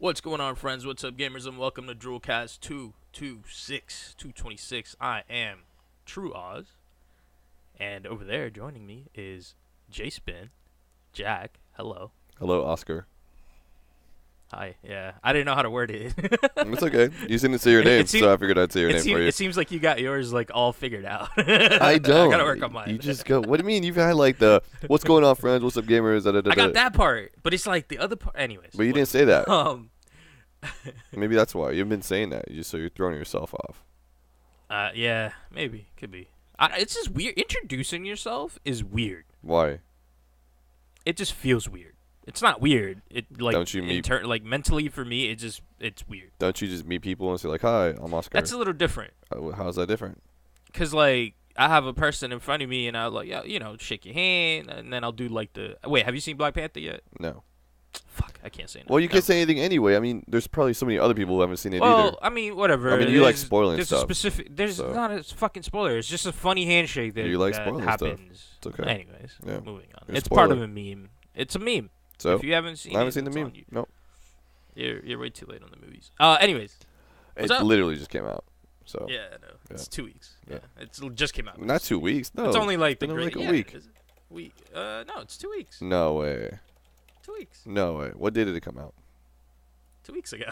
What's going on, friends? What's up, gamers? And welcome to DRULcast 226. I am True Oz, and over there joining me is J-Spin, Jack. Hello. Hello, Oscar. Hi. Yeah, I didn't know how to word it. It's okay. You didn't say your name, so I figured I'd say your name for you. It seems like you got yours like all figured out. I don't. I gotta work on mine. You just go. What do you mean? You've had like the "What's going on, friends? What's up, gamers?" I got that part, but it's like the other part. Anyways. But you didn't say that. Maybe that's why you've been saying that. So you're throwing yourself off. Yeah, maybe could be. It's just weird. Introducing yourself is weird. Why? It just feels weird. It's not weird. It like don't you meet like mentally for me, it's weird. Don't you just meet people and say like, "Hi, I'm Oscar"? That's a little different. How's that different? Cause like I have a person in front of me and I'll like shake your hand and then I'll do like the wait. Have you seen Black Panther yet? No. Fuck, I can't say no. Well, you can't say anything anyway. I mean, there's probably so many other people who haven't seen it either. Well, I mean, whatever. I mean, you like spoiling stuff. There's not a fucking spoiler. It's just a funny handshake that, you like that spoiling happens. Stuff. It's okay. Anyways, yeah. moving on. You're it's part of a meme. It's a meme. So if you haven't seen it, I haven't seen the meme. No. You're way too late on the movies. Anyways. It literally just came out. So yeah, I know. It's 2 weeks. Yeah. It just came out. Not 2 weeks. No. It's only like the like a week. No, it's 2 weeks. No way. 2 weeks. No way. What day did it come out? 2 weeks ago.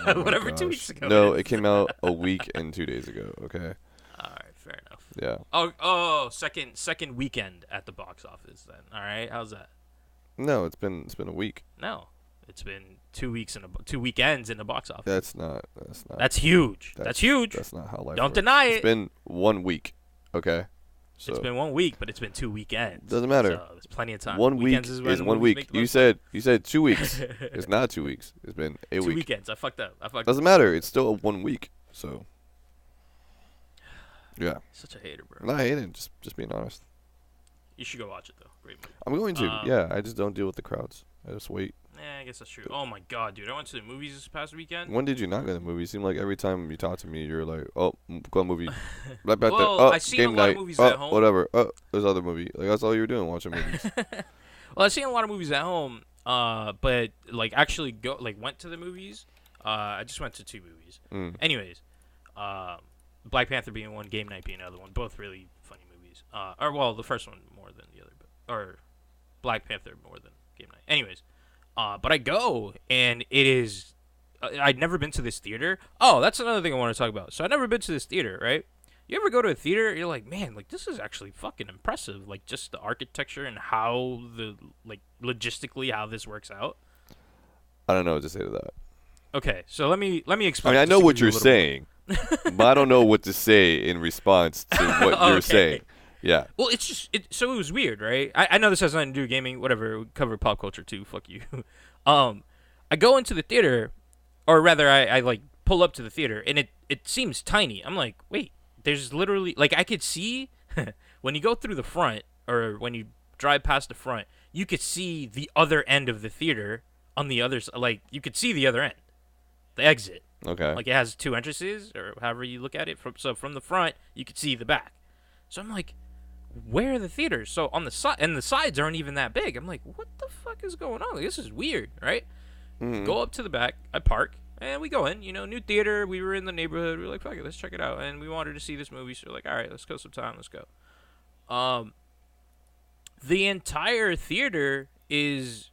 Oh Whatever. 2 weeks ago. No, it came out a week and 2 days ago. Okay. All right, fair enough. Yeah. Oh, second weekend at the box office then. All right, how's that? No, it's been a week. No, it's been 2 weeks 2 weekends in the box office. That's not. That's huge. That's huge. That's not how life. Don't works. deny it. It's been 1 week. Okay. So it's been 1 week, but it's been 2 weekends. Doesn't matter. So there's plenty of time. 1 week is 1 week. You said 2 weeks. It's not 2 weeks. It's been a week. 2 weekends. I fucked up. Doesn't matter. It's still 1 week. So. Yeah. Such a hater, bro. I'm not hating. Just being honest. You should go watch it though. Great movie. I'm going to. Yeah. I just don't deal with the crowds. I just wait. I guess that's true. Oh my god, dude! I went to the movies this past weekend. When did you not go to the movies? It seemed like every time you talk to me, you're like, "Oh, go to movie." Well, I seen a lot of movies at home. Whatever. There's other movie. Like that's all you were doing, watching movies. Well, I've seen a lot of movies at home. But like actually went to the movies. I just went to 2 movies. Anyways, Black Panther being one, Game Night being another one. Both really funny movies. The first one more than the other, or Black Panther more than Game Night. Anyways. But I go, and it is... I'd never been to this theater. Oh, that's another thing I want to talk about. So I've never been to this theater, right? You ever go to a theater, you're like, man, like, this is actually fucking impressive. Like, just the architecture and how logistically how this works out. I don't know what to say to that. Okay, so let me explain. I mean, I know what you're saying, but I don't know what to say in response to what you're saying. Yeah. Well, it's just so it was weird, right? I know this has nothing to do with gaming, whatever. We cover pop culture too. Fuck you. I go into the theater, or rather, I like pull up to the theater, and it seems tiny. I'm like, wait, there's literally like I could see when you go through the front, or when you drive past the front, you could see the other end of the theater on the other side. Like you could see the other end, the exit. Okay. Like it has 2 entrances, or however you look at it. So from the front, you could see the back. So I'm like, where are the theaters? So on the side, and the sides aren't even that big. I'm like, what the fuck is going on? Like, this is weird, right? Mm-hmm. Go up to the back, I park, and we go in. New theater. We were in the neighborhood. We were like, fuck it, let's check it out. And we wanted to see this movie, so we're like, all right, let's go sometime. Let's go. The entire theater is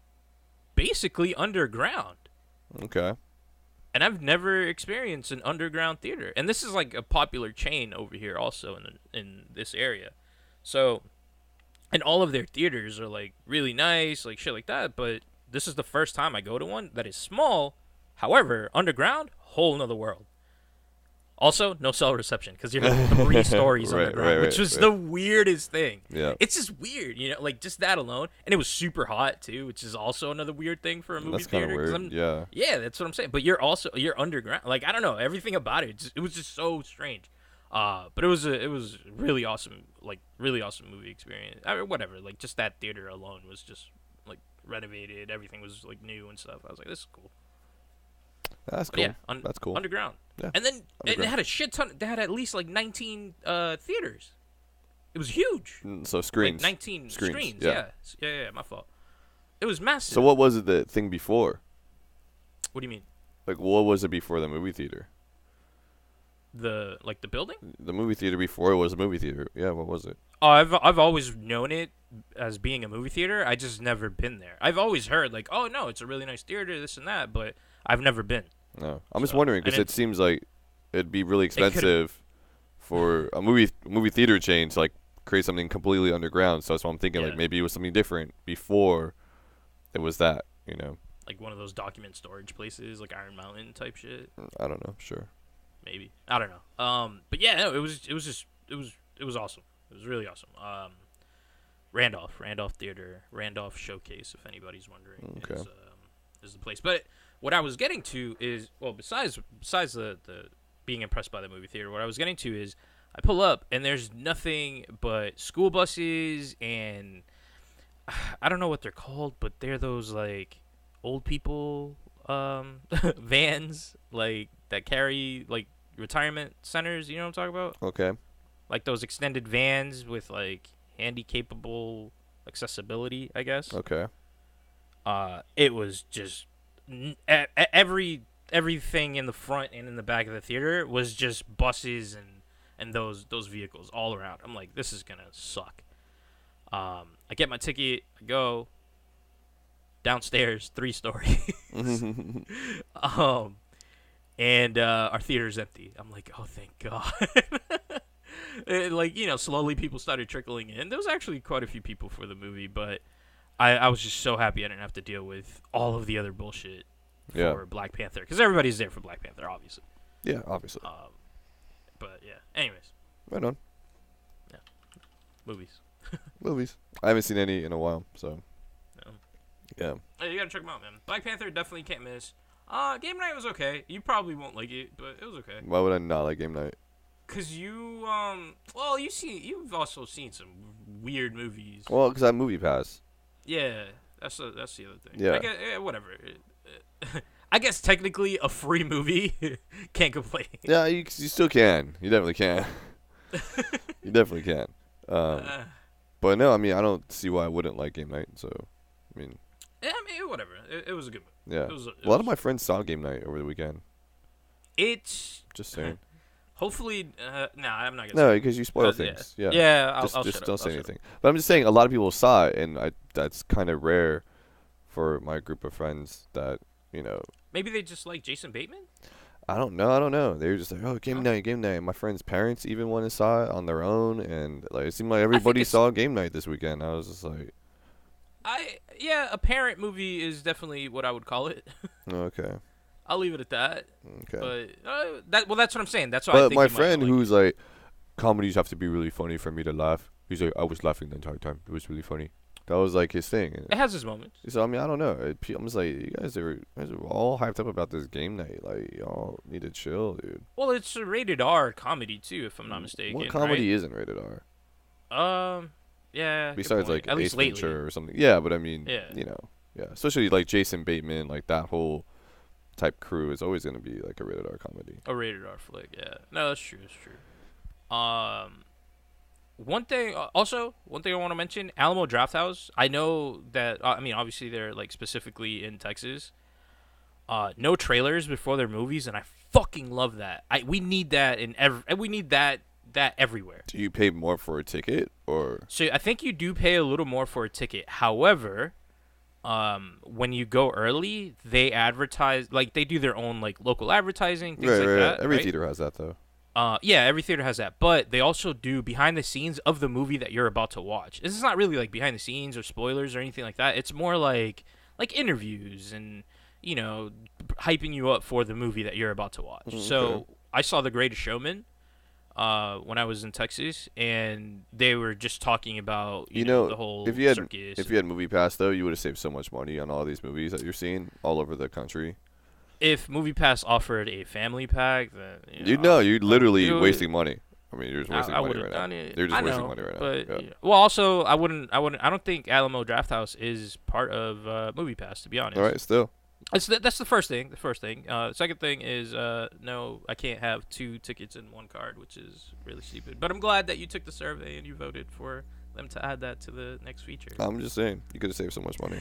basically underground. Okay. And I've never experienced an underground theater. And this is like a popular chain over here also in this area. So, and all of their theaters are like really nice, like shit like that. But this is the first time I go to one that is small. However, underground, whole nother world. Also, no cell reception because you're like 3 stories underground, which was the weirdest thing. Yeah. It's just weird, like just that alone. And it was super hot too, which is also another weird thing for a movie theater. That's kind of weird. Yeah, that's what I'm saying. But you're underground. Like I don't know, everything about it. It was just so strange. But it was really awesome, like really awesome movie experience. I mean, whatever, like just that theater alone was just like renovated. Everything was like new and stuff. I was like, this is cool. That's cool. Yeah, that's cool. Underground. Yeah. And then it had a shit ton. They had at least like 19 theaters. It was huge. So screens. Like 19 screens. Yeah. Yeah. My fault. It was massive. So what was it the thing before? What do you mean? Like, what was it before the movie theater? The building? The movie theater before it was a movie theater. Yeah, what was it? Oh, I've always known it as being a movie theater. I just never been there. I've always heard like, oh no, it's a really nice theater, this and that, but I've never been. No, I'm just wondering because it seems like it'd be really expensive for a movie theater chain to like create something completely underground. So that's why I'm thinking like maybe it was something different before it was that, you know. Like one of those document storage places, like Iron Mountain type shit. I don't know. Sure. Maybe, I don't know. But yeah, no, it was awesome. It was really awesome. Randolph Theater, Randolph Showcase, if anybody's wondering, is the place. But what I was getting to is, well, besides the being impressed by the movie theater, what I was getting to is I pull up and there's nothing but school buses and I don't know what they're called, but they're those like old people vans like that carry like retirement centers, you know what I'm talking about? Okay. Like those extended vans with like handy-capable accessibility, I guess. Okay. It was just everything in the front and in the back of the theater was just buses and those vehicles all around. I'm like, this is gonna suck. I get my ticket, I go downstairs, 3 stories. And our theater's empty. I'm like, oh, thank God. Like, you know, slowly people started trickling in. There was actually quite a few people for the movie, but I was just so happy I didn't have to deal with all of the other bullshit for Black Panther. Because everybody's there for Black Panther, obviously. Yeah, obviously. But, yeah. Anyways. Right on. Yeah. Movies. Movies. I haven't seen any in a while, so. No. Yeah. Hey, you gotta check them out, man. Black Panther definitely can't miss. Game night was okay. You probably won't like it, but it was okay. Why would I not like game night? Cause you've also seen some weird movies. Well, because I have Movie Pass. Yeah, that's the other thing. Yeah. I guess, whatever. I guess technically a free movie can't complain. Yeah, you still can. You definitely can. You definitely can. But no, I mean, I don't see why I wouldn't like game night. So, I mean. Yeah, I mean, whatever. It was a good movie. Yeah. A lot of my friends saw game night over the weekend. It's just saying. Hopefully, no, I'm not gonna. No, because you spoil things. Yeah. Yeah, I'll just don't say anything. But I'm just saying, a lot of people saw it, and that's kind of rare for my group of friends that you know. Maybe they just like Jason Bateman. I don't know. They were just like, oh, game night. My friends' parents even went and saw it on their own, and like it seemed like everybody saw game night this weekend. I was just like. A parent movie is definitely what I would call it. Okay. I'll leave it at that. Okay. But that's what I'm saying. That's why. But my friend who's like, comedies have to be really funny for me to laugh. He's like, I was laughing the entire time. It was really funny. That was like his thing. It has its moments. So I mean, I don't know. I'm just like, you guys are all hyped up about this game night. Like, y'all need to chill, dude. Well, it's a rated R comedy too, if I'm not mistaken. What comedy isn't rated R? Yeah. Besides like at least Ace Ventura or something. Yeah, but I mean, you know, yeah. Especially like Jason Bateman, like that whole type crew is always gonna be like a rated R comedy. A rated R flick, yeah. No, that's true. That's true. One thing I want to mention, Alamo Drafthouse. I know that. I mean, obviously they're like specifically in Texas. No trailers before their movies, and I fucking love that. We need that we need that everywhere. Do you pay more for a ticket or? So I think you do pay a little more for a ticket. However, when you go early, they advertise, like they do their own like local advertising, things like that. Every theater has that though. Yeah, every theater has that, but they also do behind the scenes of the movie that you're about to watch. This is not really like behind the scenes or spoilers or anything like that. It's more like interviews and, you know, hyping you up for the movie that you're about to watch. Okay. So I saw The Greatest Showman when I was in Texas, and they were just talking about you know the whole circus. If you had Movie Pass though, you would have saved so much money on all these movies that you're seeing all over the country. If MoviePass offered a family pack, then you're literally wasting money. I mean, you're just wasting money right now. You're just wasting money right but, now. Yeah. Well, also, I don't think Alamo Drafthouse is part of MoviePass, to be honest. All right, still. That's the first thing. Second thing is no, I can't have 2 tickets in one card, which is really stupid. But I'm glad that you took the survey and you voted for them to add that to the next feature. I'm just saying, you could have saved so much money.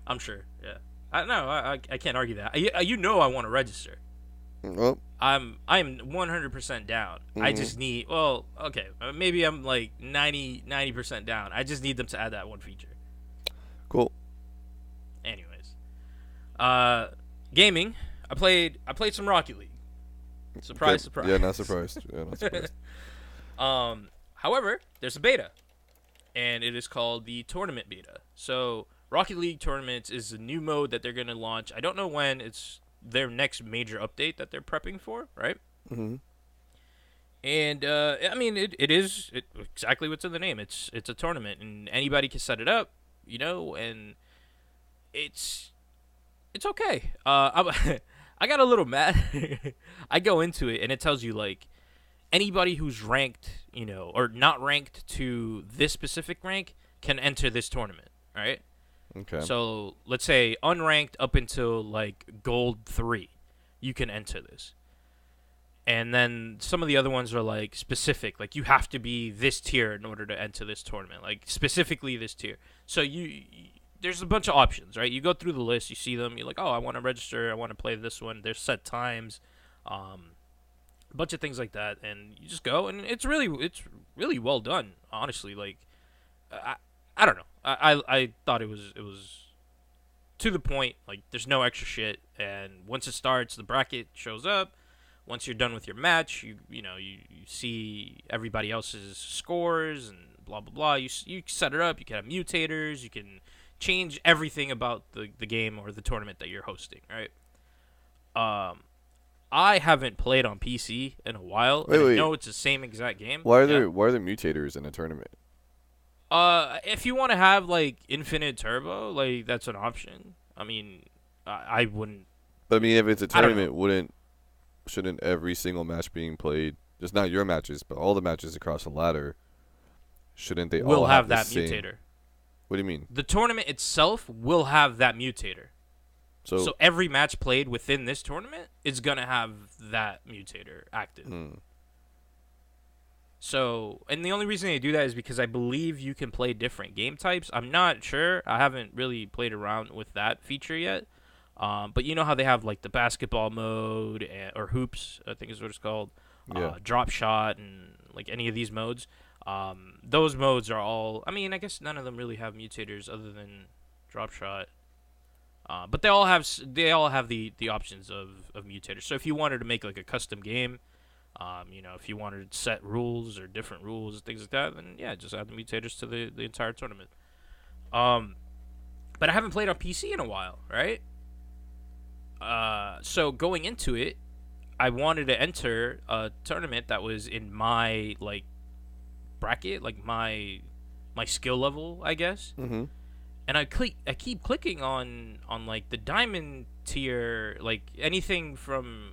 I'm sure. Yeah. I can't argue that. I want to register. Well, I'm 100% down. I just need maybe I'm like 90% down. I just need them to add that one feature. Cool. Anyways, gaming. I played some Rocket League. Surprise. Yeah, not surprised. However, there's a beta, and it is called the Tournament Beta. So Rocket League Tournaments is a new mode that they're gonna launch. I don't know when. It's their next major update that they're prepping for, right? Mm-hmm. And I mean, it is exactly what's in the name. It's a tournament, and anybody can set it up, and it's okay. I got a little mad. I go into it, and it tells you like anybody who's ranked, or not ranked to this specific rank can enter this tournament, right? Okay. So let's say unranked up until like gold 3, you can enter this. And then some of the other ones are like specific, like you have to be this tier in order to enter this tournament, like specifically this tier. So there's a bunch of options, right? You go through the list, you see them, you're like, oh, I want to register, I want to play this one. There's set times, a bunch of things like that, and you just go, and it's really well done, honestly. Like, I don't know. I thought it was to the point. Like, there's no extra shit, and once it starts, the bracket shows up. Once you're done with your match, you see everybody else's scores and blah blah blah. You set it up. You can have mutators. You can change everything about the game or the tournament that you're hosting. Right. I haven't played on PC in a while. Wait. I know it's the same exact game. Why are there mutators in a tournament? If you want to have like infinite turbo, like that's an option. I mean, I wouldn't. But I mean, if it's a tournament, shouldn't every single match being played, just not your matches, but all the matches across the ladder, shouldn't they all have that mutator? What do you mean? The tournament itself will have that mutator. So every match played within this tournament is gonna have that mutator active. So, and the only reason they do that is because I believe you can play different game types. I'm not sure. I haven't really played around with that feature yet. But you know how they have like the basketball mode or hoops, I think is what it's called. Yeah. Drop shot and like any of these modes. Those modes are all. I mean, I guess none of them really have mutators other than drop shot. But they all have the options of mutators. So if you wanted to make like a custom game. If you wanted to set rules or different rules and things like that, then yeah, just add the mutators to the entire tournament. But I haven't played on PC in a while, right? So going into it, I wanted to enter a tournament that was in my like bracket, like my skill level, I guess. Mm-hmm. And I keep clicking on like the diamond tier, like anything from.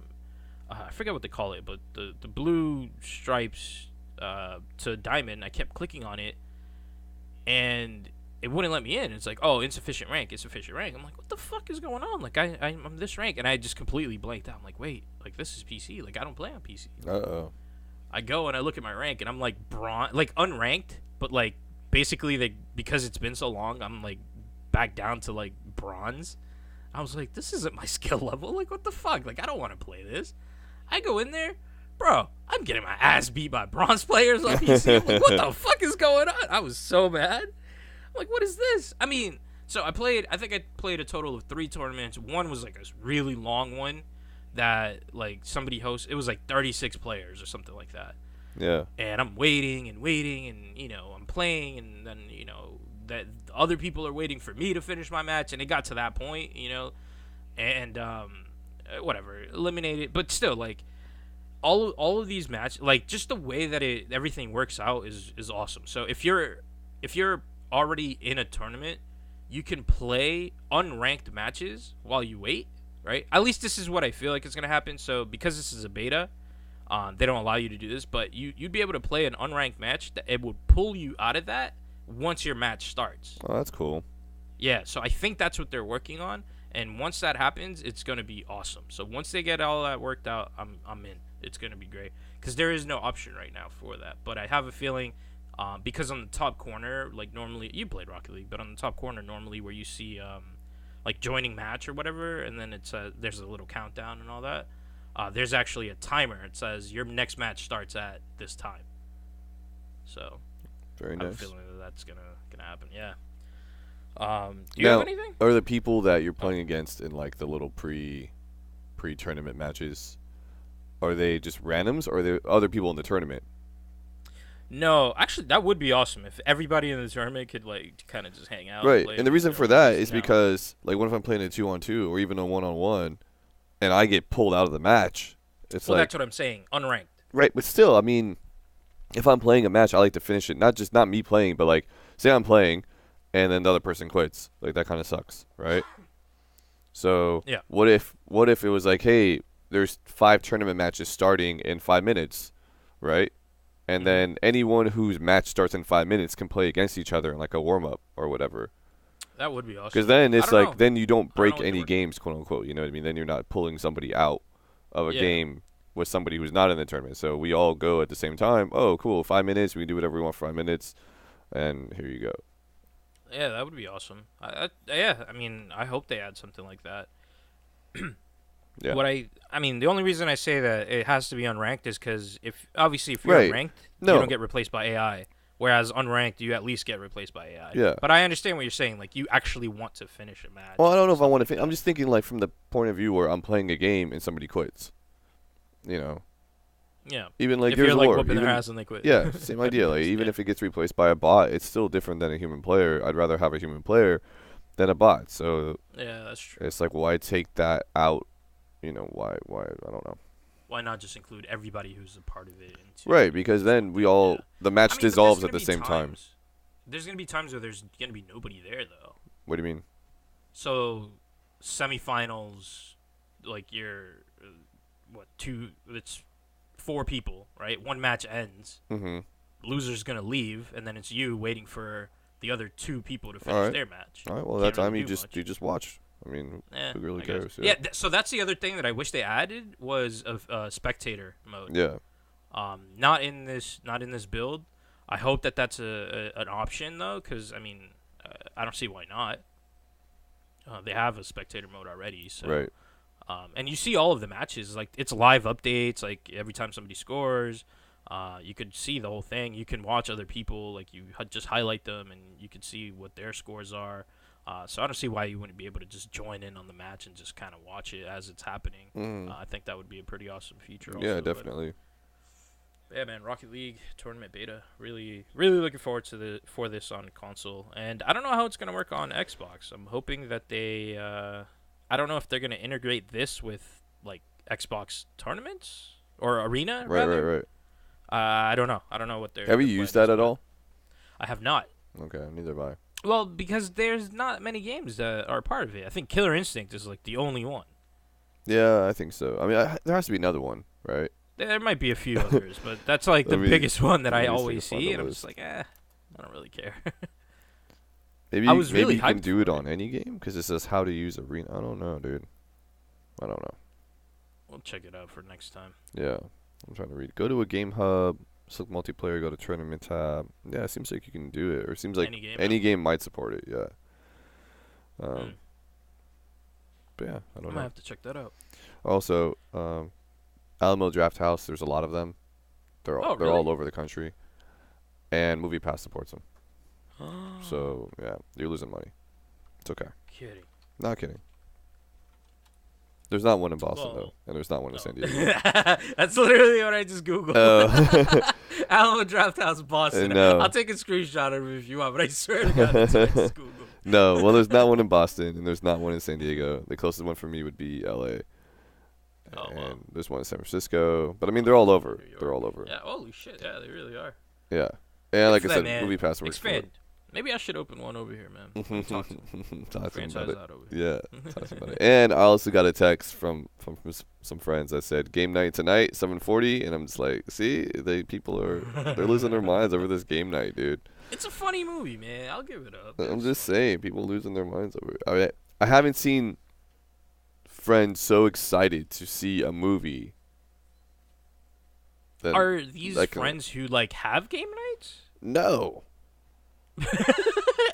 I forget what they call it, but the blue stripes to diamond, I kept clicking on it, and it wouldn't let me in. It's like, oh, insufficient rank. I'm like, what the fuck is going on? Like, I'm this rank, and I just completely blanked out. I'm like, wait, like, this is PC. Like, I don't play on PC. Uh-oh. I go and I look at my rank, and I'm like bronze, like unranked, but like basically because it's been so long, I'm like back down to like bronze. I was like, this isn't my skill level. Like, what the fuck? Like, I don't want to play this. I go in there, bro, I'm getting my ass beat by bronze players on PC. I'm like, what the fuck is going on? I was so mad. I'm like, what is this? I mean, so I think I played a total of 3 tournaments. One was like a really long one that like somebody hosts. It was like 36 players or something like that. Yeah. And I'm waiting and I'm playing, and then, that other people are waiting for me to finish my match, and it got to that point, and whatever, eliminated, but still, like, all of these matches, like, just the way that everything works out is awesome. So if you're already in a tournament, you can play unranked matches while you wait, right? At least this is what I feel like is going to happen. So because this is a beta, they don't allow you to do this, but you'd be able to play an unranked match that it would pull you out of that once your match starts. Oh, that's cool. Yeah, so I think that's what they're working on. And once that happens, it's going to be awesome. So once they get all that worked out, I'm in. It's going to be great. Because there is no option right now for that. But I have a feeling, because on the top corner, like normally, you played Rocket League, but on the top corner normally where you see like joining match or whatever, and then it's there's a little countdown and all that. There's actually a timer. It says your next match starts at this time. So, very nice. I have a feeling that's gonna happen. Yeah. Do you now, have anything? Are the people that you're playing against in like the little pre-tournament matches, are they just randoms, or are there other people in the tournament? No, actually, that would be awesome if everybody in the tournament could like kind of just hang out. Right, and and the reason for that is because like, what if I'm playing a 2-on-2 or even a 1-on-1, and I get pulled out of the match? It's well, like, that's what I'm saying, unranked. Right, but still, I mean, if I'm playing a match, I like to finish it. Not me playing, but like, say I'm playing, and then the other person quits. Like, that kind of sucks, right? So yeah. What if it was like, hey, there's 5 tournament matches starting in 5 minutes, right? And then anyone whose match starts in 5 minutes can play against each other in like a warm up or whatever. That would be awesome. Because then it's like, then you don't break don't any games, quote unquote. You know what I mean? Then you're not pulling somebody out of a game with somebody who's not in the tournament. So we all go at the same time. Oh, cool. 5 minutes. We can do whatever we want for 5 minutes. And here you go. Yeah, that would be awesome. Yeah, I mean, I hope they add something like that. Yeah. I mean, the only reason I say that it has to be unranked is because if you're ranked, you don't get replaced by AI. Whereas unranked, you at least get replaced by AI. Yeah. But I understand what you're saying. Like, you actually want to finish a match. Well, I don't know if I want to. I'm just thinking like from the point of view where I'm playing a game and somebody quits. You know. Yeah. Even like if you're like War, whooping their ass and they quit. Yeah, same idea. Like even if it gets replaced by a bot, it's still different than a human player. I'd rather have a human player than a bot. So yeah, that's true. It's like, why take that out? You know, why? I don't know. Why not just include everybody who's a part of it? Right, because then the match dissolves at the same time. There's gonna be times where there's gonna be nobody there though. What do you mean? So, semifinals, like it's 4 people, right? One match ends. Mm-hmm. Loser's gonna leave, and then it's you waiting for the other 2 people to finish their match. All right. Well, that time you just watch. I mean, who really cares? Yeah. So that's the other thing that I wish they added was a spectator mode. Yeah. Not in this build. I hope that that's an option though, because I mean, I don't see why not. They have a spectator mode already, so. Right. And you see all of the matches, like it's live updates, like every time somebody scores, you could see the whole thing. You can watch other people, like you just highlight them, and you can see what their scores are. So I don't see why you wouldn't be able to just join in on the match and just kind of watch it as it's happening. I think that would be a pretty awesome feature. Also, yeah, definitely. Yeah, man, Rocket League tournament beta. Really, really looking forward to for this on console, and I don't know how it's gonna work on Xbox. I'm hoping that they. I don't know if they're gonna integrate this with like Xbox tournaments or Arena. Right. I don't know. I don't know what they're. Have you used that at all? I have not. Okay, neither have I. Well, because there's not many games that are part of it. I think Killer Instinct is like the only one. Yeah, I think so. I mean, there has to be another one, right? There might be a few others, but that's like the biggest one that I always see, and I'm just like, I don't really care. Maybe you can do it on any game because it says how to use Arena. I don't know, dude. I don't know. We'll check it out for next time. Yeah, I'm trying to read. Go to a game hub. Select multiplayer, go to tournament tab. Yeah, it seems like you can do it. Or it seems like any game might support it, yeah. But yeah, I don't know. I might have to check that out. Also, Alamo Draft House, there's a lot of them. They're all over the country. And Movie Pass supports them. So, yeah, you're losing money. It's okay. Kidding. Not kidding. There's not one in Boston, though, and there's not one in San Diego. That's literally what I just Googled. Oh. Alamo Draft House, Boston. No. I'll take a screenshot of it if you want, but I swear to God, that's what I just Googled. No, well, there's not one in Boston, and there's not one in San Diego. The closest one for me would be L.A. And there's one in San Francisco. But, I mean, they're all over. They're all over. Yeah, holy shit. Yeah, they really are. Yeah. And like I said, Movie Pass works for it. Maybe I should open one over here, man. Talk to franchise out over here. Yeah, talk about it. And I also got a text from some friends that said game night tonight, 7:40, and I'm just like, see, they're losing their minds over this game night, dude. It's a funny movie, man. I'll give it up. I'm just saying, people losing their minds over it. I mean, I haven't seen friends so excited to see a movie. Are these friends who like have game nights? No.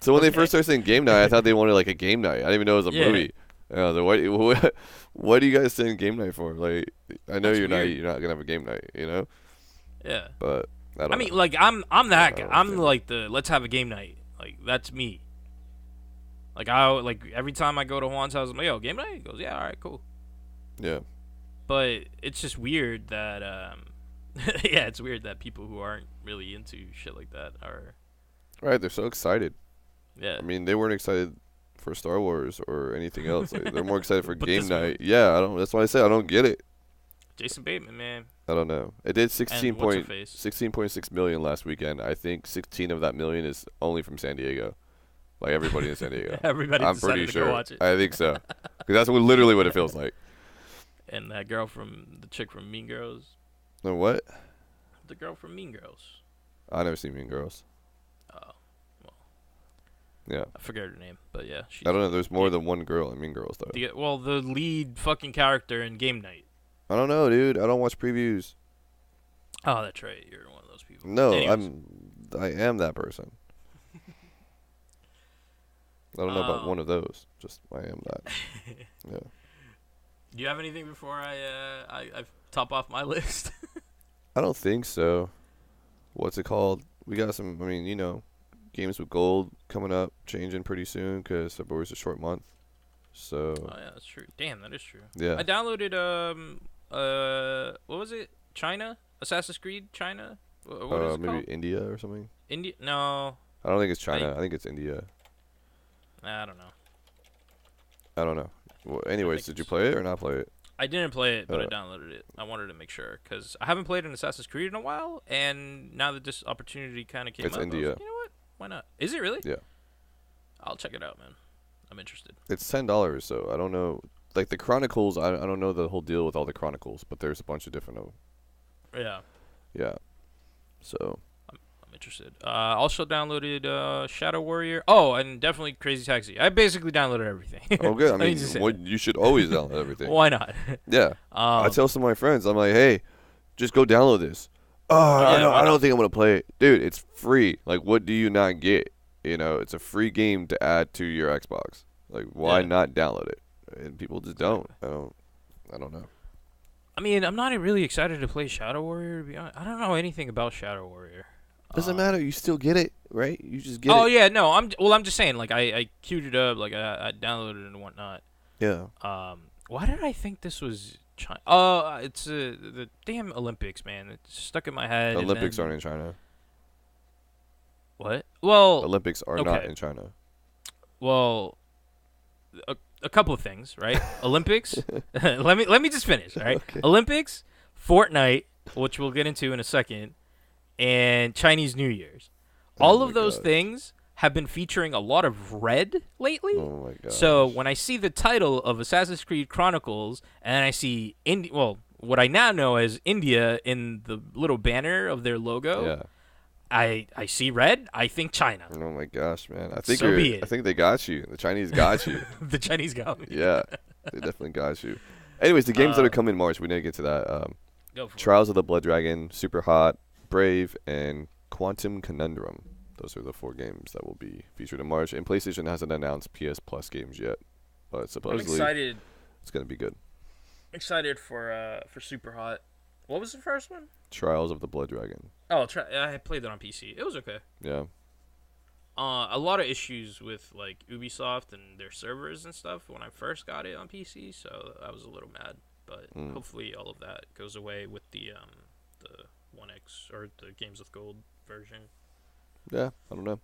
So when they first started saying game night, I thought they wanted like a game night. I didn't even know it was a movie. What are you guys saying game night for? Like, I know you're not gonna have a game night, you know? Yeah. But I mean, like I'm that guy. I'm like the let's have a game night. Like that's me. Like every time I go to Juan's house, I'm like, yo, game night? He goes, yeah, all right, cool. Yeah. But it's just weird that yeah, it's weird that people who aren't really into shit like that are. Right, they're so excited. Yeah. I mean, they weren't excited for Star Wars or anything else. Like, they're more excited for game night. Yeah, I don't. That's why I say I don't get it. Jason Bateman, man. I don't know. It did 16.6 million last weekend. I think 16 of that million is only from San Diego. Like everybody in San Diego. I'm pretty sure. Go watch it. I think so. Because that's literally what it feels like. And that girl the chick from Mean Girls. No, what? The girl from Mean Girls. I never seen Mean Girls. Oh, well. Yeah. I forget her name, but yeah. I don't know. There's more than one girl in Mean Girls, though. The lead fucking character in Game Night. I don't know, dude. I don't watch previews. Oh, that's right. You're one of those people. No, I am that person. I don't know about one of those. Just I am that. Yeah. Do you have anything before I top off my list? I don't think so. What's it called? We got some. I mean, you know, games with gold coming up, changing pretty soon because February's a short month. So. Oh yeah, that's true. Damn, that is true. Yeah. I downloaded what was it? China? Assassin's Creed China? What is it maybe called? India or something. India? No. I don't think it's China. I think it's India. I don't know. I don't know. Well, anyways, did you play it or not play it? I didn't play it, but I downloaded it. I wanted to make sure because I haven't played an Assassin's Creed in a while, and now that this opportunity kind of came up, it's India. I was like, you know what? Why not? Is it really? Yeah. I'll check it out, man. I'm interested. It's $10, so I don't know. Like the Chronicles, I don't know the whole deal with all the Chronicles, but there's a bunch of different of them. Yeah. Yeah. So. I'm interested. Also downloaded Shadow Warrior. Oh, and definitely Crazy Taxi. I basically downloaded everything. Oh, good. I mean, you should always download everything. Why not? Yeah. I tell some of my friends, I'm like, hey, just go download this. Oh, yeah, I don't think I'm going to play it. Dude, it's free. Like, what do you not get? You know, it's a free game to add to your Xbox. Like, why not download it? And people just don't. I don't know. I mean, I'm not really excited to play Shadow Warrior, to be honest. I don't know anything about Shadow Warrior. Doesn't matter. You still get it, right? You just get it. Oh, yeah, no. I'm just saying, like, I queued it up. Like, I downloaded it and whatnot. Yeah. Why did I think this was China? Oh, it's the damn Olympics, man. It's stuck in my head. Olympics aren't in China. What? Well, Olympics are not in China. Well, a couple of things, right? Olympics. let me just finish, all right? Okay. Olympics, Fortnite, which we'll get into in a second, and Chinese New Year's. All of those things have been featuring a lot of red lately. Oh my god. So when I see the title of Assassin's Creed Chronicles and I see what I now know as India in the little banner of their logo, I see red. I think China. Oh my gosh, man! I think they got you. The Chinese got you. The Chinese got me. Yeah, they definitely got you. Anyways, the games that are coming in March, we need to get to that. Trials of the Blood Dragon, Super Hot, Brave, and Quantum Conundrum. Those are the 4 games that will be featured in March. And PlayStation hasn't announced PS Plus games yet, but supposedly it's gonna be good. Excited for Super Hot. What was the first one? Trials of the Blood Dragon. Oh, I played that on PC. It was okay. Yeah. A lot of issues with like Ubisoft and their servers and stuff when I first got it on PC, so I was a little mad. But hopefully all of that goes away with the 1X or the Games with Gold version. Yeah, I don't know.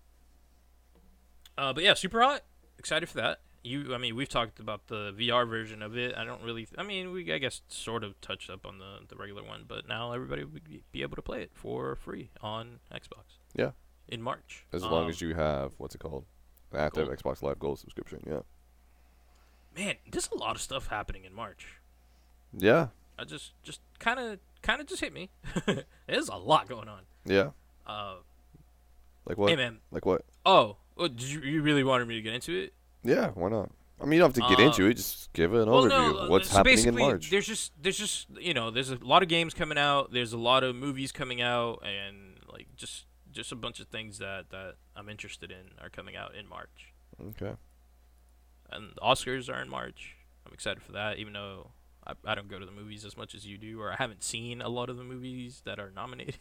But yeah, Super Hot. Excited for that. We've talked about the VR version of it. I guess sort of touched up on the regular one, but now everybody will be able to play it for free on Xbox. Yeah. In March. As long as you have, what's it called? An active Xbox Live Gold subscription, yeah. Man, there's a lot of stuff happening in March. Yeah. I just kind of just hit me. There's a lot going on. Yeah. Like what? Hey, man. Like what? Oh, did you really wanted me to get into it? Yeah, why not? I mean, you don't have to get into it. Just give it an overview. What's happening in March? There's just there's a lot of games coming out. There's a lot of movies coming out, and like just just a bunch of things that I'm interested in are coming out in March. Okay. And the Oscars are in March. I'm excited for that, even though I don't go to the movies as much as you do, or I haven't seen a lot of the movies that are nominated.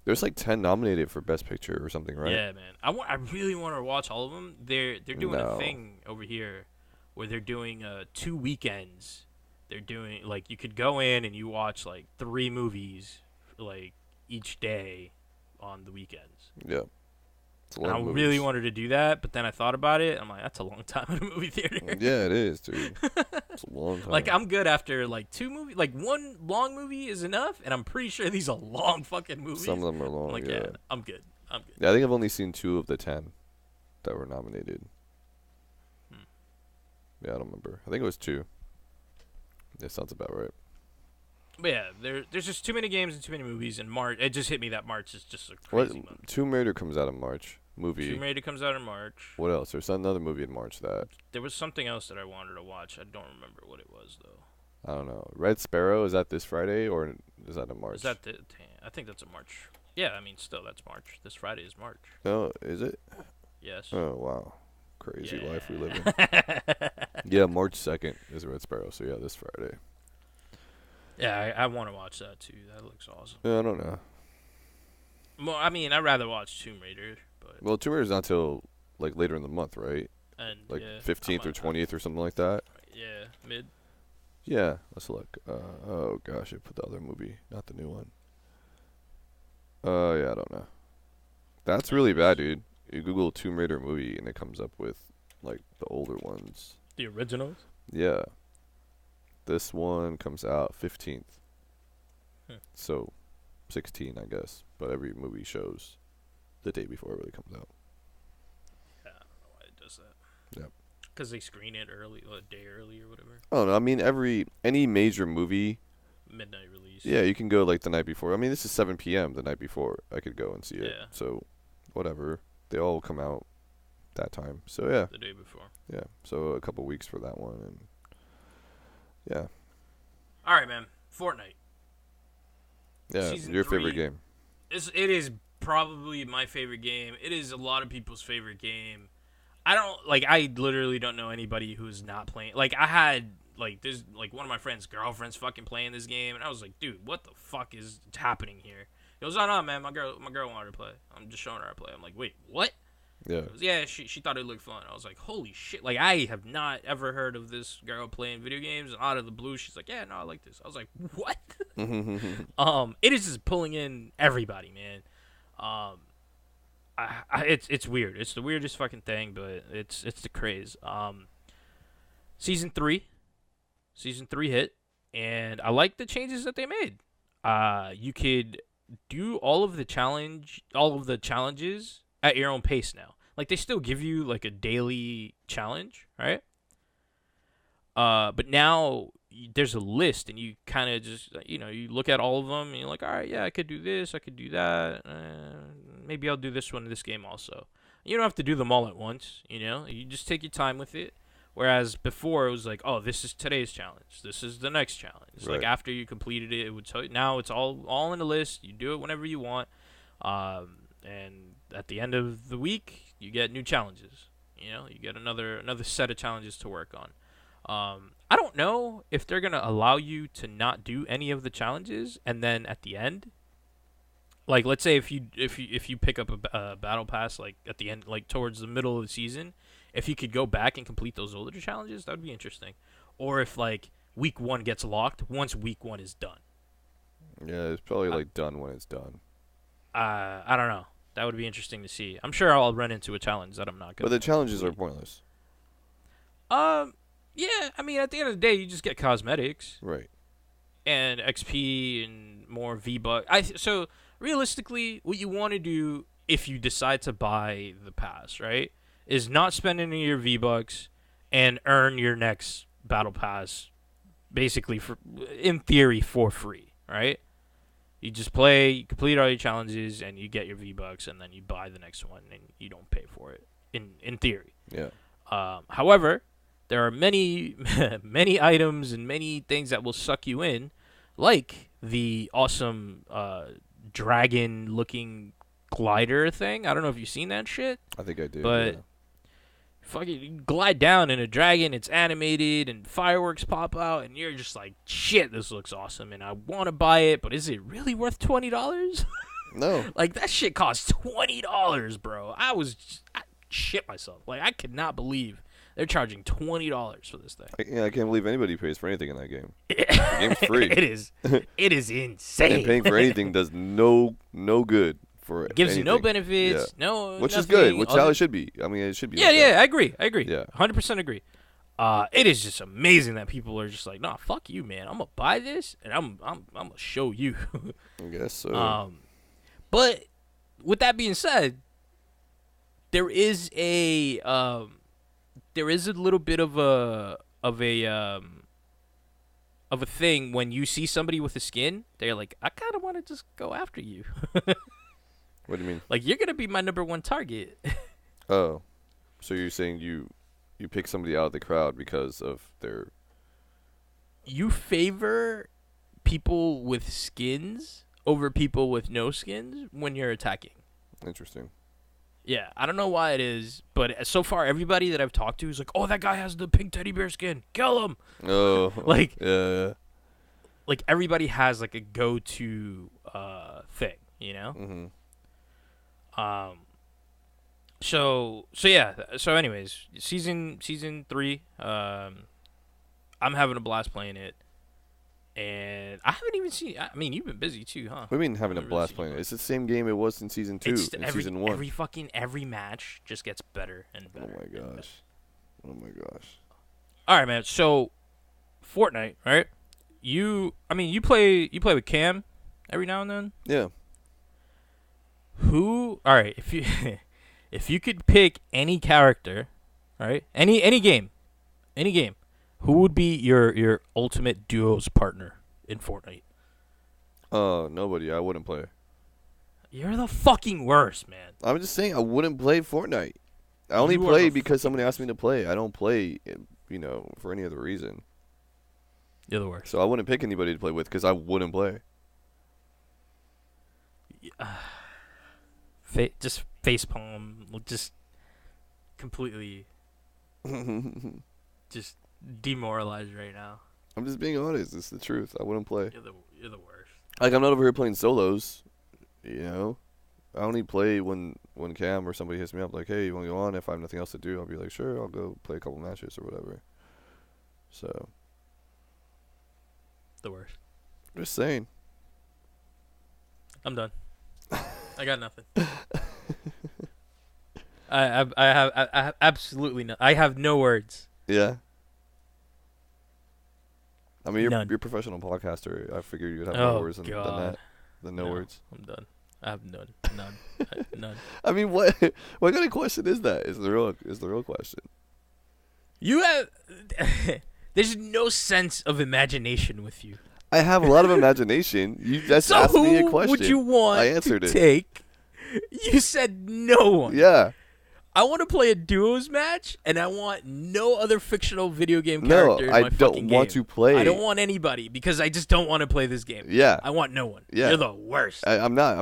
There's like 10 nominated for Best Picture or something, right? Yeah, man. I really want to watch all of them. They're doing a thing over here where they're doing 2 weekends. They're doing like you could go in and you watch like 3 movies like each day on the weekends. Yeah. And I really wanted to do that, but then I thought about it. I'm like, that's a long time in a movie theater. Yeah, it is, dude. It's a long time. Like, I'm good after, like, 2 movies. Like, 1 long movie is enough, and I'm pretty sure these are long fucking movies. Some of them are long, like, yeah. I'm good. Yeah, I think I've only seen 2 of the 10 that were nominated. Yeah, I don't remember. I think it was 2. Yeah, sounds about right. But yeah, there's just too many games and too many movies, and March. It just hit me that March is just a crazy month. Tomb Raider comes out in March. Movie. Tomb Raider comes out in March. What else? There's another movie in March that. There was something else that I wanted to watch. I don't remember what it was though. I don't know. Red Sparrow, is that this Friday or is that in March? Is that I think that's a March. Yeah, I mean, still that's March. This Friday is March. Oh, is it? Yes. Oh wow, crazy life we live in. Yeah, March 2nd is Red Sparrow. So yeah, this Friday. Yeah, I want to watch that too. That looks awesome. Yeah, I don't know. Well, I mean, I'd rather watch Tomb Raider, but. Well, Tomb Raider's not till like later in the month, right? And like 15th or 20th or something like that. Yeah, mid. Yeah, let's look. Oh gosh, I put the other movie, not the new one. Yeah, I don't know. That's really bad, dude. You Google Tomb Raider movie and it comes up with like the older ones. The originals? Yeah. This one comes out 15th. So 16, I guess. But every movie shows the day before it really comes out. Yeah, I don't know why it does that. Yep. Because they screen it early, a day early or whatever. Oh no, I mean any major movie. Midnight release. Yeah, you can go like the night before. I mean, this is 7 p.m. the night before. I could go and see it. Yeah. So, whatever. They all come out that time. So yeah. The day before. Yeah. So a couple weeks for that one, and yeah. All right, man. Fortnite. Yeah, Season your 3, favorite game. It is probably my favorite game. It is a lot of people's favorite game. I literally don't know anybody who's not playing. Like, I had, like, there's, like, one of my friend's girlfriends fucking playing this game, and I was like, dude, what the fuck is happening here? He goes, oh, no, man, my girl wanted to play. I'm just showing her how to play. I'm like, wait, what? Yeah. Goes, yeah, she thought it looked fun. I was like, holy shit. Like, I have not ever heard of this girl playing video games, and out of the blue, she's like, yeah, no, I like this. I was like, what? It is just pulling in everybody, man. It's weird. It's the weirdest fucking thing, but it's the craze. Season 3 hit, and I like the changes that they made. You could do all of the challenges at your own pace now. Like, they still give you like a daily challenge, right? But now there's a list, and you kind of just, you look at all of them, and you're like, all right, yeah, I could do this, I could do that. Maybe I'll do this one in this game also. You don't have to do them all at once, You just take your time with it. Whereas before, it was like, oh, this is today's challenge. This is the next challenge. Right. Like, after you completed it, it would tell you. Now it's all in the list. You do it whenever you want. And at the end of the week, you get new challenges. You get another set of challenges to work on. I don't know if they're gonna allow you to not do any of the challenges, and then at the end, like, let's say if you pick up a battle pass, like at the end, like towards the middle of the season, if you could go back and complete those older challenges, that would be interesting. Or if like week 1 gets locked once week 1 is done. Yeah, it's probably like done when it's done. I don't know. That would be interesting to see. I'm sure I'll run into a challenge that I'm not gonna. But the challenges are pointless. Yeah, I mean, at the end of the day, you just get cosmetics. Right. And XP and more V-Bucks. So, realistically, what you want to do if you decide to buy the pass, right, is not spend any of your V-Bucks and earn your next battle pass, basically, in theory, for free, right? You just play, you complete all your challenges, and you get your V-Bucks, and then you buy the next one, and you don't pay for it, in theory. Yeah. However, there are many, many items and many things that will suck you in, like the awesome dragon-looking glider thing. I don't know if you've seen that shit. I think I did. But fucking you glide down in a dragon. It's animated and fireworks pop out, and you're just like, shit, this looks awesome, and I want to buy it. But is it really worth $20? No. Like that shit costs $20, bro. I shit myself. Like I could not believe they're charging $20 for this thing. I can't believe anybody pays for anything in that game. The game's free. It is insane. And paying for anything does no good for it. Gives you no benefits, which is good, which is how it should be. I mean, it should be. Yeah, I agree. Yeah, 100% agree. It is just amazing that people are just like, nah, fuck you, man. I'm gonna buy this and I'm gonna show you. I guess so. But with that being said, there is a little bit of a thing when you see somebody with a skin, they're like, I kind of want to just go after you. What do you mean? Like, you're gonna be my number one target. Oh, so you're saying you pick somebody out of the crowd because of their... You favor people with skins over people with no skins when you're attacking. Interesting. Yeah, I don't know why it is, but so far everybody that I've talked to is like, "Oh, that guy has the pink teddy bear skin. Kill him!" Oh, like yeah. Like everybody has like a go-to thing, you know. Mm-hmm. So yeah. So anyways, season 3. I'm having a blast playing it. And I haven't even seen. I mean, you've been busy too, huh? What do you mean having a blast playing it? It's the same game it was in season 2 and season 1. Every match just gets better and better. Oh my gosh. Oh my gosh. All right, man. So, Fortnite, right? You play with Cam every now and then. Yeah. All right, if you could pick any character, right? Any game, who would be your ultimate duos partner in Fortnite? Nobody. I wouldn't play. You're the fucking worst, man. I'm just saying I wouldn't play Fortnite. I only play because somebody asked me to play. I don't play, for any other reason. You're the worst. So I wouldn't pick anybody to play with because I wouldn't play. Just facepalm. Just completely just demoralized right now. I'm just being honest. It's the truth. I wouldn't play. You're the worst. Like, I'm not over here playing solos, I only play when Cam or somebody hits me up like, hey, you want to go on? If I have nothing else to do, I'll be like, sure, I'll go play a couple matches or whatever. So. The worst. Just saying. I'm done. I got nothing. I have absolutely no. I have no words. Yeah. I mean, you're a professional podcaster. I figured you would have more words than that. Than no words. I'm done. I have none. None. I mean, what kind of question is that? Is the real question. You have. There's no sense of imagination with you. I have a lot of imagination. You just asked me a question. Who would you want I answered to take? You said no one. Yeah. I want to play a duos match, and I want no other fictional video game character in my fucking game. No, I don't want to play. I don't want anybody because I just don't want to play this game. Yeah. I want no one. Yeah. You're the worst. I'm not.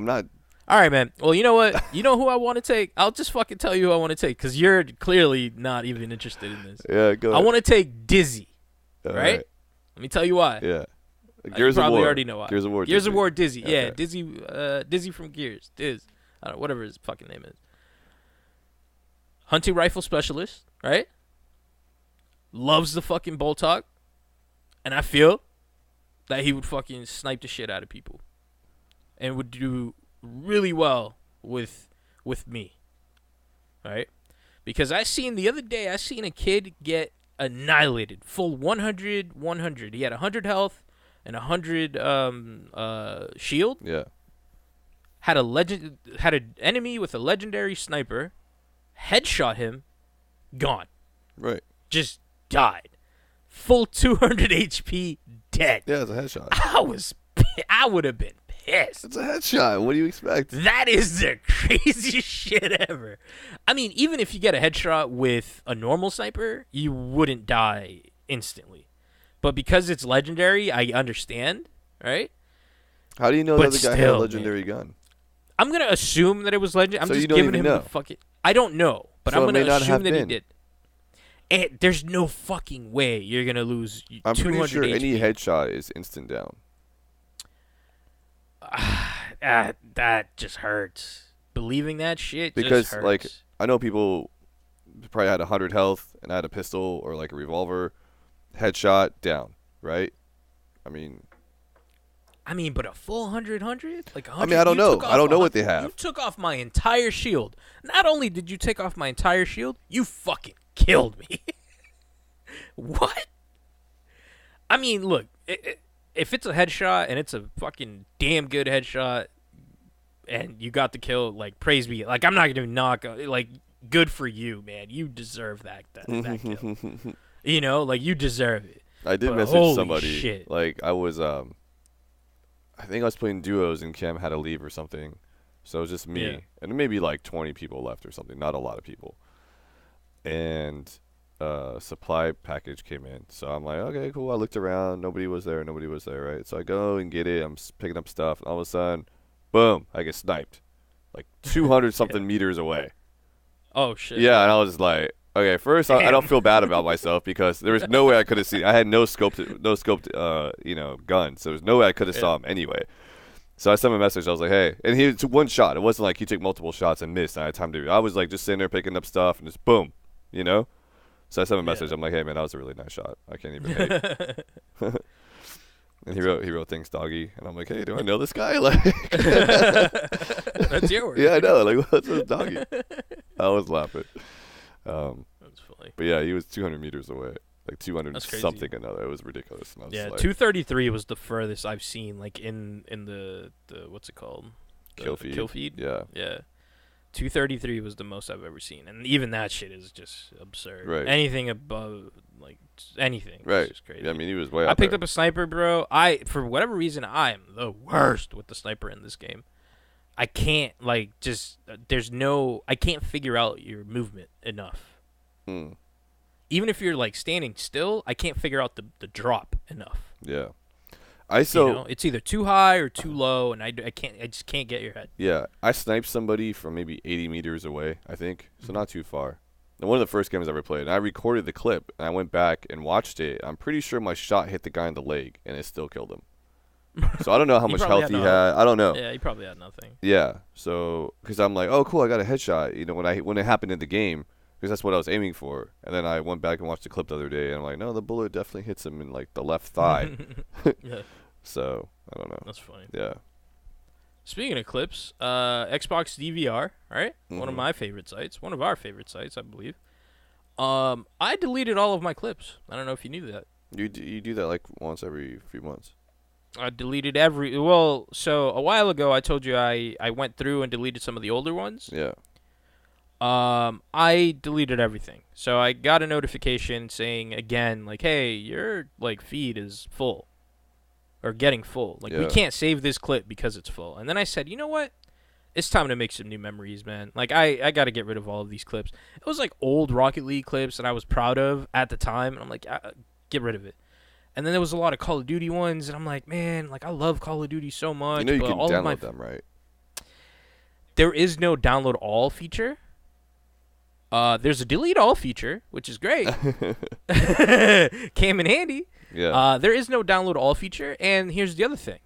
All right, man. Well, you know what? You know who I want to take? I'll just fucking tell you who I want to take because you're clearly not even interested in this. Yeah, go ahead. I want to take Dizzy. All right? Let me tell you why. Yeah. You probably already know why. Gears of War. Gears of War Dizzy. Okay. Yeah, Dizzy from Gears. Diz. I don't know, whatever his fucking name is. Hunting rifle specialist, right? Loves the fucking bolt talk. And I feel that he would fucking snipe the shit out of people. And would do really well with me. Right? Because the other day I seen a kid get annihilated. Full 100. He had 100 health and 100 shield. Yeah. Had an enemy with a legendary sniper, headshot him, gone. Right. Just died. Full 200 HP, dead. Yeah, it's a headshot. I would have been pissed. It's a headshot. What do you expect? That is the craziest shit ever. I mean, even if you get a headshot with a normal sniper, you wouldn't die instantly. But because it's legendary, I understand, right? How do you know that the guy had a legendary gun? I'm gonna assume that it was legend. I'm So just you don't giving even him know. the fucking. I don't know, but So I'm it may gonna not assume have that he been. did. And there's no fucking way you're gonna lose. I'm 200 pretty sure HP. any headshot is instant down. That just hurts. Believing that shit Because just hurts. like I know people probably had 100 health and had a pistol or like a revolver, headshot down, right? I mean, but a full 100? Like 100? I mean, I don't know. I don't know what they have. You took off my entire shield. Not only did you take off my entire shield, you fucking killed me. What? I mean, look, if it's a headshot and it's a fucking damn good headshot and you got the kill, like, praise be. Like, I'm not going to knock, like, good for you, man. You deserve that kill. You know, like, you deserve it. I did But message holy somebody. shit. Like I was, I think I was playing duos and Cam had to leave or something, so it was just me and maybe like 20 people left or something. Not a lot of people. And supply package came in, so I'm like, okay, cool. I looked around, nobody was there, right? So I go and get it. I'm picking up stuff, and all of a sudden, boom! I get sniped, like 200 something meters away. Oh shit. Yeah, and I was like, okay, first I don't feel bad about myself because there was no way I could have seen. I had no scoped, gun, so there's no way I could have saw him anyway. So I sent him a message. I was like, hey, and he took one shot. It wasn't like he took multiple shots and missed. And I had time to. I was like just sitting there picking up stuff and just boom, you know. So I sent him a message. I'm like, hey man, that was a really nice shot. I can't even hate. And he wrote thanks doggy, and I'm like, hey, do I know this guy? Like, that's your word. Yeah, I know. Like, what's this doggy? I was laughing. That's funny. But yeah, he was 200 meters away, like 200 That's something another. It was ridiculous. And I was Yeah, like, 233 was the furthest I've seen, like in the what's it called? Kill feed. Kill feed. Yeah. Yeah. 233 was the most I've ever seen, and even that shit is just absurd. Right. Anything above, like anything, Right. is just crazy. Yeah, I mean, he was way out I picked there. up a sniper, bro. For whatever reason, I am the worst with the sniper in this game. I can't I can't figure out your movement enough. Even if you're like standing still, I can't figure out the drop enough. Yeah. It's either too high or too low, and I just can't get your head. Yeah, I sniped somebody from maybe 80 meters away, I think, so not too far. And one of the first games I ever played, and I recorded the clip, and I went back and watched it. I'm pretty sure my shot hit the guy in the leg, and it still killed him. So I don't know how much health he had. I don't know. Yeah, he probably had nothing. Yeah, so because I'm like, oh, cool, I got a headshot. You know, when it happened in the game, because that's what I was aiming for. And then I went back and watched the clip the other day, and I'm like, no, the bullet definitely hits him in like the left thigh. Yeah. So I don't know. That's funny. Yeah. Speaking of clips, Xbox DVR, right? One of my favorite sites. One of our favorite sites, I believe. I deleted all of my clips. I don't know if you knew that. You do that like once every few months. I deleted so a while ago I told you I went through and deleted some of the older ones. Yeah. I deleted everything. So I got a notification saying again, like, hey, your like feed is full. Or getting full. Like, we can't save this clip because it's full. And then I said, you know what? It's time to make some new memories, man. Like, I got to get rid of all of these clips. It was, like, old Rocket League clips that I was proud of at the time. And I'm like, get rid of it. And then there was a lot of Call of Duty ones. And I'm like, man, like, I love Call of Duty so much. You know you can download them, right? There is no download all feature. There's a delete all feature, which is great. Came in handy. Yeah. There is no download all feature, and here's the other thing.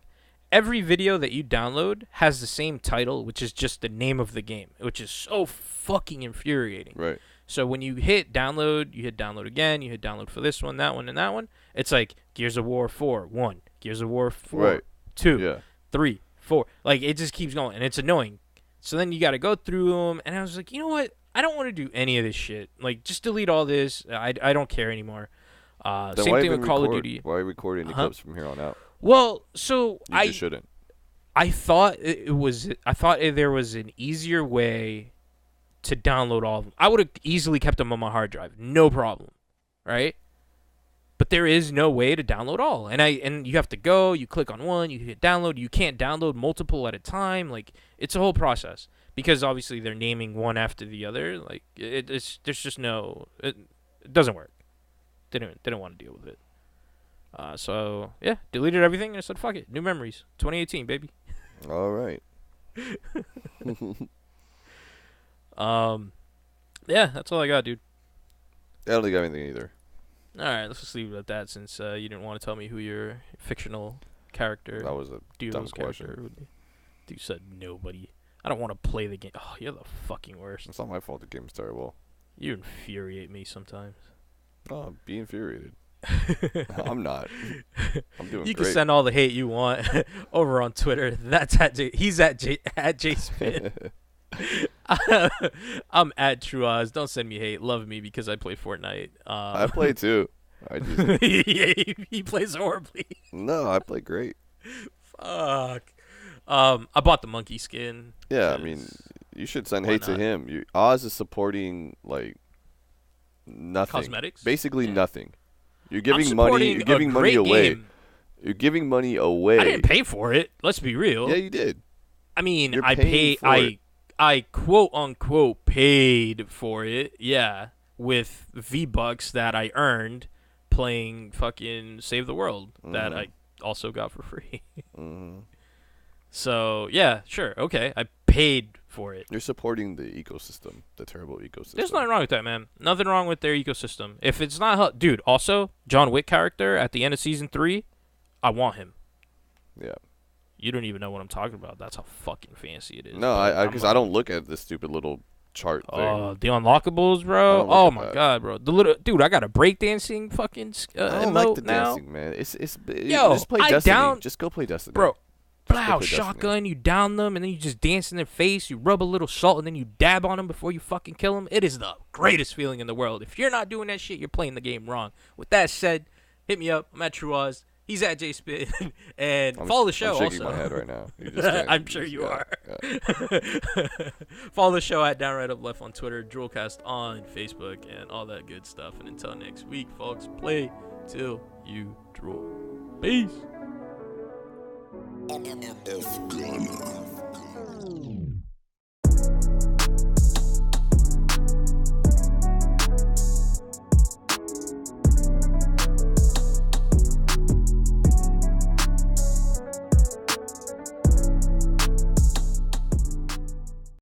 Every video that you download has the same title, which is just the name of the game, which is so fucking infuriating. Right. So when you hit download, you hit download again, you hit download for this one, that one, and that one, it's like Gears of War 4, 1, Gears of War 4, 2, 3, 4. Like, it just keeps going, and it's annoying. So then you got to go through them, and I was like, you know what? I don't want to do any of this shit. Like, just delete all this. I don't care anymore. Same thing with Call of Duty. Why are you recording the clips from here on out? Well, so you just shouldn't. I thought there was an easier way to download all of them. I would have easily kept them on my hard drive, no problem, right? But there is no way to download all, and you have to go. You click on one, you hit download. You can't download multiple at a time. Like, it's a whole process because obviously they're naming one after the other. Like, there's just no. It doesn't work. Didn't want to deal with it. So yeah, deleted everything and I said, fuck it, new memories, 2018, baby. All right. Yeah, that's all I got, dude. I don't think I have anything either. All right, let's just leave it at that since you didn't want to tell me who your fictional character. That was a dumb question. Would be. You said nobody. I don't want to play the game. Oh, you're the fucking worst. It's not my fault the game's terrible. You infuriate me sometimes. Oh, be infuriated. I'm not. I'm doing You great. can send all the hate you want over on Twitter. That's he's at JSpin. I'm at DRULcast. Don't send me hate. Love me because I play Fortnite. I play too. I just he plays horribly. No, I play great. Fuck. I bought the monkey skin. Yeah, I mean, you should send hate to him. Oz is supporting like nothing. Cosmetics. Basically nothing. You're giving money. You're giving money away. Game. You're giving money away. I didn't pay for it. Let's be real. Yeah, you did. I mean, You're I paying paid. for I quote unquote paid for it. Yeah, with V-Bucks that I earned playing fucking Save the World that I also got for free. So yeah, sure, okay, I paid for it. You're supporting the ecosystem, the terrible ecosystem. There's nothing wrong with that, man. Nothing wrong with their ecosystem. If it's not, dude. Also, John Wick character at the end of season 3, I want him. Yeah. You don't even know what I'm talking about. That's how fucking fancy it is. No, because I don't look at this stupid little chart thing. Oh, the unlockables, bro. Oh my god, bro. The little dude, I got a breakdancing fucking I don't emote like the now. dancing, man. It's Yo, just play Destiny. Just go play Destiny, bro. Blow, play shotgun, you down them, and then you just dance in their face. You rub a little salt, and then you dab on them before you fucking kill them. It is the greatest feeling in the world. If you're not doing that shit, you're playing the game wrong. With that said, hit me up. I'm at DRULcast. He's at JSpin. And follow the show I'm shaking also. my head right now. You just I'm sure you are. Yeah. Follow the show at Down Right Up Left on Twitter, DRULcast on Facebook, and all that good stuff. And until next week, folks, play till you drool. Peace. If gonna.